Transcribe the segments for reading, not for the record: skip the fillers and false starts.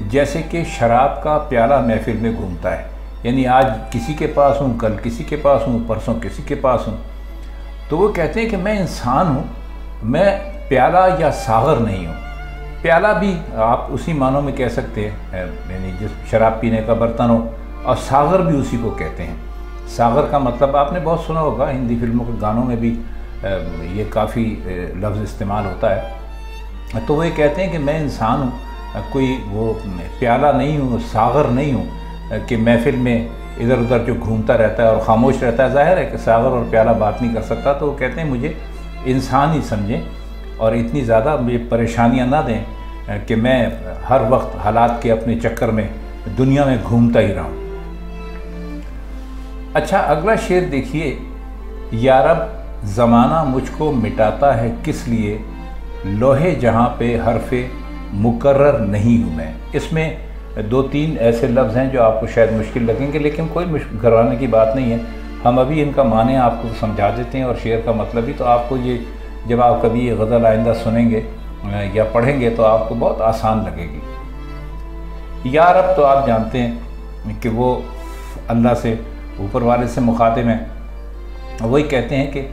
جیسے کہ شراب کا پیالہ محفل میں گھومتا ہے، یعنی آج کسی کے پاس ہوں، کل کسی کے پاس ہوں، پرسوں کسی کے پاس ہوں۔ تو وہ کہتے ہیں کہ میں انسان ہوں، میں پیالہ یا ساغر نہیں ہوں۔ پیالہ بھی آپ اسی معنوں میں کہہ سکتے ہیں، یعنی جس شراب پینے کا برتن ہو، اور ساغر بھی اسی کو کہتے ہیں۔ ساغر کا مطلب آپ نے بہت سنا ہوگا، ہندی فلموں کے گانوں میں بھی یہ کافی لفظ استعمال ہوتا ہے۔ تو وہ یہ کہتے ہیں کہ میں انسان ہوں، کوئی وہ پیالہ نہیں ہوں، ساغر نہیں ہوں کہ محفل میں ادھر ادھر جو گھومتا رہتا ہے اور خاموش رہتا ہے۔ ظاہر ہے کہ ساغر اور پیالہ بات نہیں کر سکتا، تو وہ کہتے ہیں مجھے انسان ہی سمجھیں اور اتنی زیادہ مجھے پریشانیاں نہ دیں کہ میں ہر وقت حالات کے اپنے چکر میں دنیا میں گھومتا ہی رہوں۔ اچھا، اگلا شعر دیکھیے، یا رب زمانہ مجھ کو مٹاتا ہے کس لیے، لوہے جہاں پہ حرف مقرر نہیں ہوں میں۔ اس میں 2-3 ایسے لفظ ہیں جو آپ کو شاید مشکل لگیں گے، لیکن کوئی گھبرانے کی بات نہیں ہے، ہم ابھی ان کا معنی آپ کو سمجھا دیتے ہیں اور شعر کا مطلب بھی، تو آپ کو یہ جب آپ کبھی یہ غزل آئندہ سنیں گے یا پڑھیں گے تو آپ کو بہت آسان لگے گی۔ یا رب تو آپ جانتے ہیں کہ وہ اللہ سے، اوپر والے سے مخاطب ہیں، وہی کہتے ہیں کہ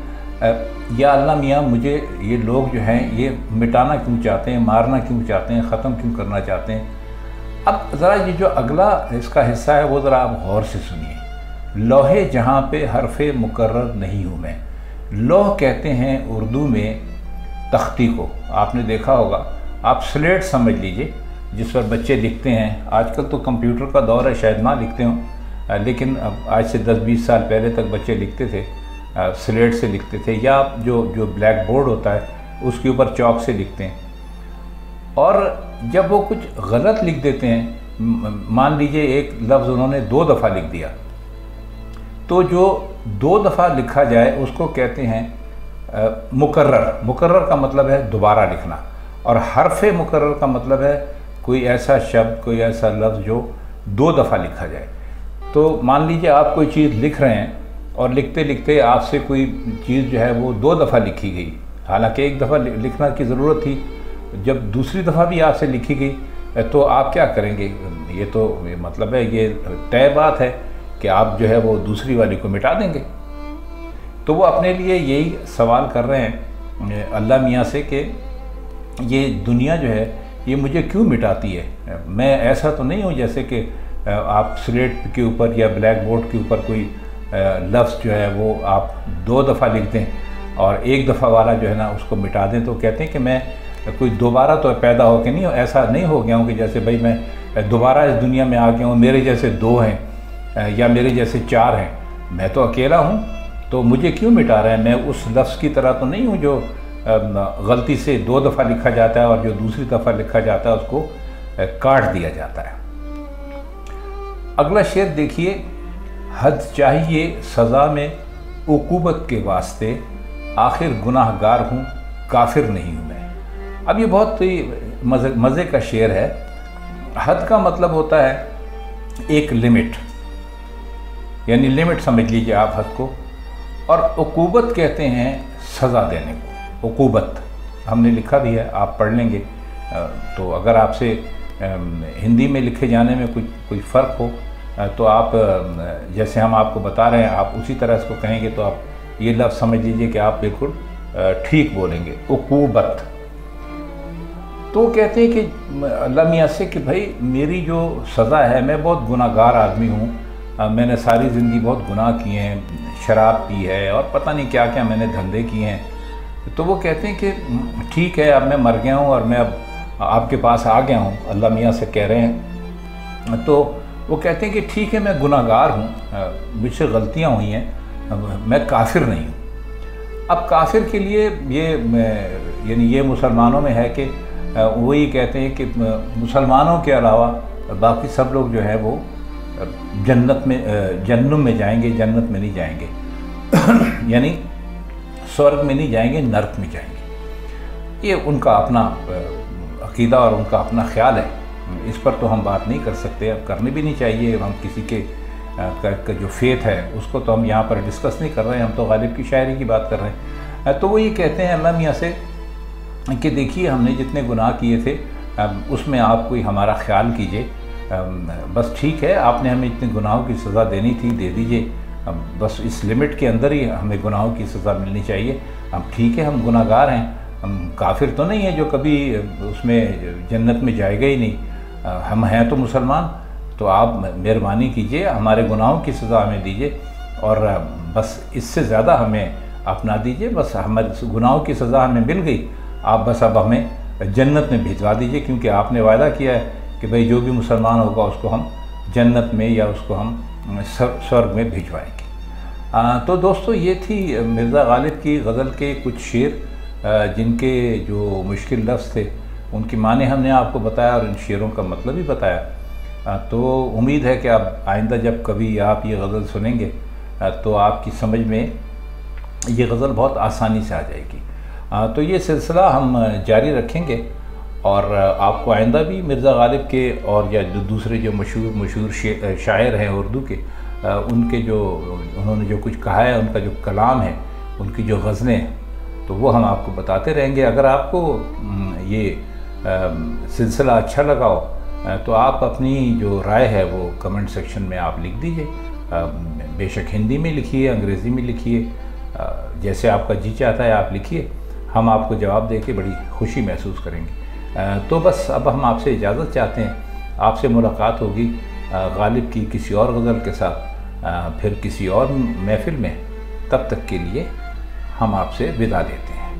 یا اللہ میاں مجھے یہ لوگ جو ہیں یہ مٹانا کیوں چاہتے ہیں، مارنا کیوں چاہتے ہیں، ختم کیوں کرنا چاہتے ہیں۔ اب ذرا یہ جو اگلا اس کا حصہ ہے وہ ذرا آپ غور سے سنیے، لوہے جہاں پہ حرف مقرر نہیں ہوں میں۔ لوح کہتے ہیں اردو میں تختی کو، آپ نے دیکھا ہوگا، آپ سلیٹ سمجھ لیجئے جس پر بچے لکھتے ہیں۔ آج کل تو کمپیوٹر کا دور ہے، شاید نہ لکھتے ہوں، لیکن آج سے 10-20 سال پہلے تک بچے لکھتے تھے، سلیٹ سے لکھتے تھے، یا جو بلیک بورڈ ہوتا ہے اس کے اوپر چاک سے لکھتے ہیں۔ اور جب وہ کچھ غلط لکھ دیتے ہیں، مان لیجئے ایک لفظ انہوں نے 2 دفعہ لکھ دیا، تو جو 2 دفعہ لکھا جائے اس کو کہتے ہیں مقرر۔ مقرر کا مطلب ہے دوبارہ لکھنا، اور حرف مقرر کا مطلب ہے کوئی ایسا شبد، کوئی ایسا لفظ جو 2 دفعہ لکھا جائے۔ تو مان لیجئے آپ کوئی چیز لکھ رہے ہیں اور لکھتے لکھتے آپ سے کوئی چیز جو ہے وہ 2 دفعہ لکھی گئی، حالانکہ 1 دفعہ لکھنا کی ضرورت تھی، جب دوسری دفعہ بھی آپ سے لکھی گئی تو آپ کیا کریں گے؟ یہ تو مطلب ہے یہ طے بات ہے کہ آپ جو ہے وہ دوسری والی کو مٹا دیں گے۔ تو وہ اپنے لیے یہی سوال کر رہے ہیں اللہ میاں سے کہ یہ دنیا جو ہے یہ مجھے کیوں مٹاتی ہے؟ میں ایسا تو نہیں ہوں جیسے کہ آپ سلیٹ کے اوپر یا بلیک بورڈ کے اوپر کوئی لفظ جو ہے وہ آپ 2 دفعہ لکھ دیں اور 1 دفعہ والا جو ہے نا اس کو مٹا دیں۔ تو کہتے ہیں کہ میں کوئی دوبارہ تو پیدا ہو کے نہیں، ایسا نہیں ہو گیا ہوں کہ جیسے بھائی میں دوبارہ اس دنیا میں آ گیا ہوں، میرے جیسے 2 ہیں یا میرے جیسے 4 ہیں، میں تو اکیلا ہوں، تو مجھے کیوں مٹا رہے ہیں؟ میں اس لفظ کی طرح تو نہیں ہوں جو غلطی سے 2 دفعہ لکھا جاتا ہے اور جو دوسری دفعہ لکھا جاتا ہے اس کو کاٹ دیا جاتا ہے۔ اگلا شعر دیکھیے، حد چاہیے سزا میں عقوبت کے واسطے، آخر گناہ گار ہوں کافر نہیں ہوں میں۔ اب یہ بہت ہی مزے کا شعر ہے۔ حد کا مطلب ہوتا ہے ایک لمٹ، یعنی لمٹ سمجھ لیجئے آپ حد کو، اور عقوبت کہتے ہیں سزا دینے کو۔ عقوبت ہم نے لکھا بھی ہے، آپ پڑھ لیں گے، تو اگر آپ سے ہندی میں لکھے جانے میں کوئی فرق ہو تو آپ جیسے ہم آپ کو بتا رہے ہیں آپ اسی طرح اس کو کہیں گے تو آپ یہ لفظ سمجھ لیجئے کہ آپ بالکل ٹھیک بولیں گے، عقوبت۔ تو کہتے ہیں کہ اللہ میاں سے کہ بھائی میری جو سزا ہے، میں بہت گناہ گار آدمی ہوں، میں نے ساری زندگی بہت گناہ کیے ہیں، شراب پی ہے اور پتہ نہیں کیا کیا میں نے دھندے کیے ہیں۔ تو وہ کہتے ہیں کہ ٹھیک ہے، اب میں مر گیا ہوں اور میں اب آپ کے پاس آ گیا ہوں، اللہ میاں سے کہہ رہے ہیں۔ تو وہ کہتے ہیں کہ ٹھیک ہے، میں گناہ گار ہوں، مجھ سے غلطیاں ہوئی ہیں، میں کافر نہیں ہوں۔ اب کافر کے لیے یعنی یہ مسلمانوں میں ہے کہ وہی کہتے ہیں کہ مسلمانوں کے علاوہ باقی سب لوگ جو ہے وہ جنم میں جائیں گے، جنت میں نہیں جائیں گے، یعنی سورگ میں نہیں جائیں گے، نرک میں جائیں گے۔ یہ ان کا اپنا عقیدہ اور ان کا اپنا خیال ہے، اس پر تو ہم بات نہیں کر سکتے، اب کرنی بھی نہیں چاہیے۔ ہم کسی کے جو فیتھ ہے اس کو تو ہم یہاں پر ڈسکس نہیں کر رہے ہیں، ہم تو غالب کی شاعری کی بات کر رہے ہیں۔ تو وہ یہ کہتے ہیں اللہ میاں سے کہ دیکھیے ہم نے جتنے گناہ کیے تھے اس میں آپ کوئی ہمارا خیال کیجئے، بس ٹھیک ہے آپ نے ہمیں اتنے گناہوں کی سزا دینی تھی دے دیجئے، بس اس لمٹ کے اندر ہی ہمیں گناہوں کی سزا ملنی چاہیے۔ ہم ٹھیک ہے، ہم گناہ گار ہیں، ہم کافر تو نہیں ہیں جو کبھی اس میں جنت میں جائے گا ہی نہیں، ہم ہیں تو مسلمان۔ تو آپ مہربانی کیجئے، ہمارے گناہوں کی سزا ہمیں دیجئے، اور بس اس سے زیادہ ہمیں اپنا دیجئے، بس ہمارے گناہوں کی سزا ہمیں مل گئی، آپ بس اب ہمیں جنت میں بھجوا دیجئے، کیونکہ آپ نے وعدہ کیا ہے کہ بھئی جو بھی مسلمان ہوگا اس کو ہم جنت میں یا اس کو ہم سورگ میں بھجوائیں گے۔ تو دوستو یہ تھی مرزا غالب کی غزل کے کچھ شعر، جن کے جو مشکل لفظ تھے ان کی معنی ہم نے آپ کو بتایا اور ان شعروں کا مطلب بھی بتایا۔ تو امید ہے کہ اب آئندہ جب کبھی آپ یہ غزل سنیں گے تو آپ کی سمجھ میں یہ غزل بہت آسانی سے آ جائے گی۔ تو یہ سلسلہ ہم جاری رکھیں گے، اور آپ کو آئندہ بھی مرزا غالب کے اور یا دوسرے جو مشہور شاعر ہیں اردو کے، ان کے جو انہوں نے جو کچھ کہا ہے، ان کا جو کلام ہے، ان کی جو غزلیں ہیں، تو وہ ہم آپ کو بتاتے رہیں گے۔ اگر آپ کو یہ سلسلہ اچھا لگا ہو تو آپ اپنی جو رائے ہے وہ کمنٹ سیکشن میں آپ لکھ دیجئے، بے شک ہندی میں لکھیے، انگریزی میں لکھیے، جیسے آپ کا جی چاہتا ہے آپ لکھیے، ہم آپ کو جواب دے کے بڑی خوشی محسوس کریں گے۔ تو بس اب ہم آپ سے اجازت چاہتے ہیں، آپ سے ملاقات ہوگی غالب کی کسی اور غزل کے ساتھ، پھر کسی اور محفل میں۔ تب تک کے لیے ہم آپ سے وداع لیتے ہیں۔